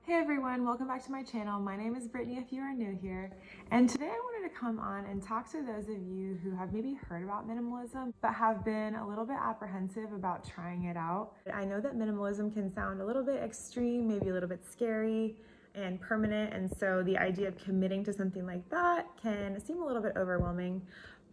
Hey everyone, welcome back to my channel. My name is Brittany if you are new here, and today I wanted to come on and talk to those of you who have maybe heard about minimalism but have been a little bit apprehensive about trying it out. I know that minimalism can sound a little bit extreme, maybe a little bit scary and permanent, and so the idea of committing to something like that can seem a little bit overwhelming.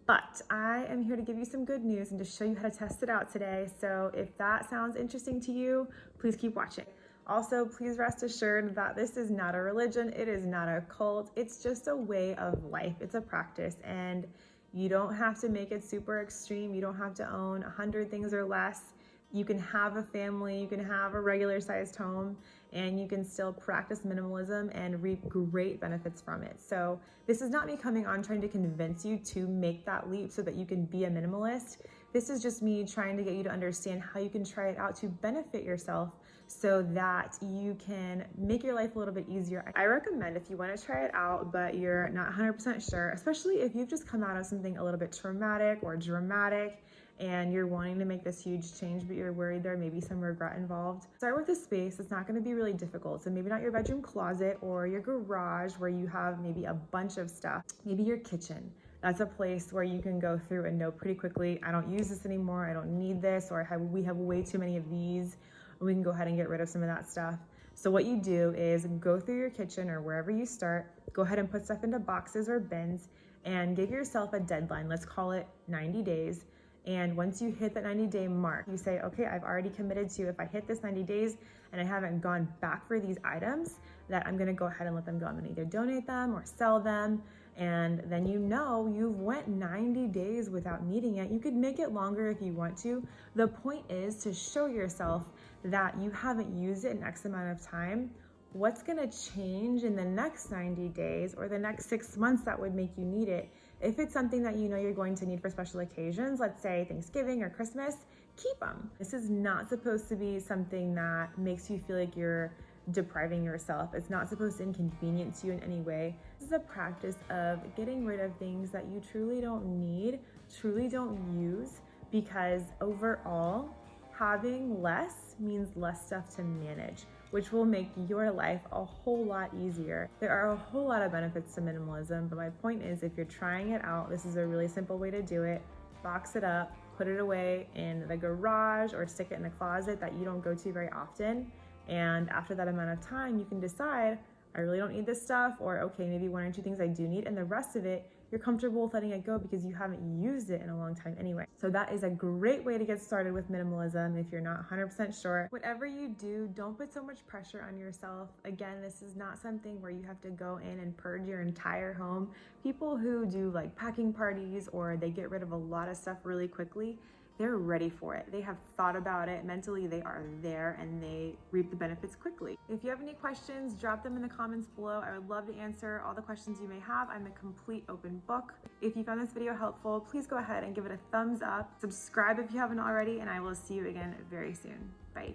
But I am here to give you some good news and to show you how to test it out today. So if that sounds interesting to you, please keep watching. Also, please rest assured that this is not a religion, it is not a cult, it's just a way of life, it's a practice, and you don't have to make it super extreme, you don't have to own 100 things or less. You can have a family, you can have a regular sized home, and you can still practice minimalism and reap great benefits from it. So this is not me coming on trying to convince you to make that leap so that you can be a minimalist. This is just me trying to get you to understand how you can try it out to benefit yourself so that you can make your life a little bit easier. I recommend if you want to try it out, but you're not 100% sure, especially if you've just come out of something a little bit traumatic or dramatic, and you're wanting to make this huge change, but you're worried there may be some regret involved. Start with a space that's not going to be really difficult. So maybe not your bedroom closet or your garage where you have maybe a bunch of stuff. Maybe your kitchen. That's a place where you can go through and know pretty quickly, I don't use this anymore, I don't need this, or we have way too many of these. We can go ahead and get rid of some of that stuff. So what you do is go through your kitchen or wherever you start, go ahead and put stuff into boxes or bins and give yourself a deadline. Let's call it 90 days. And once you hit that 90-day mark, you say, okay, I've already committed to, if I hit this 90 days and I haven't gone back for these items, that I'm gonna go ahead and let them go. I'm gonna either donate them or sell them. And then you know you've went 90 days without needing it. You could make it longer if you want to. The point is to show yourself that you haven't used it in X amount of time. What's gonna change in the next 90 days or the next 6 months that would make you need it? If it's something that you know you're going to need for special occasions, let's say Thanksgiving or Christmas, keep them. This is not supposed to be something that makes you feel like you're depriving yourself. It's not supposed to inconvenience you in any way. This is a practice of getting rid of things that you truly don't need, truly don't use, because overall, having less means less stuff to manage, which will make your life a whole lot easier. There are a whole lot of benefits to minimalism, but my point is if you're trying it out, this is a really simple way to do it. Box it up, put it away in the garage or stick it in a closet that you don't go to very often. And after that amount of time, you can decide, I really don't need this stuff, or okay, maybe 1 or 2 things I do need, and the rest of it, you're comfortable with letting it go because you haven't used it in a long time anyway. So that is a great way to get started with minimalism if you're not 100% sure. Whatever you do, don't put so much pressure on yourself. Again, this is not something where you have to go in and purge your entire home. People who do like packing parties or they get rid of a lot of stuff really quickly, they're ready for it. They have thought about it. Mentally, they are there and they reap the benefits quickly. If you have any questions, drop them in the comments below. I would love to answer all the questions you may have. I'm a complete open book. If you found this video helpful, please go ahead and give it a thumbs up. Subscribe if you haven't already, and I will see you again very soon. Bye.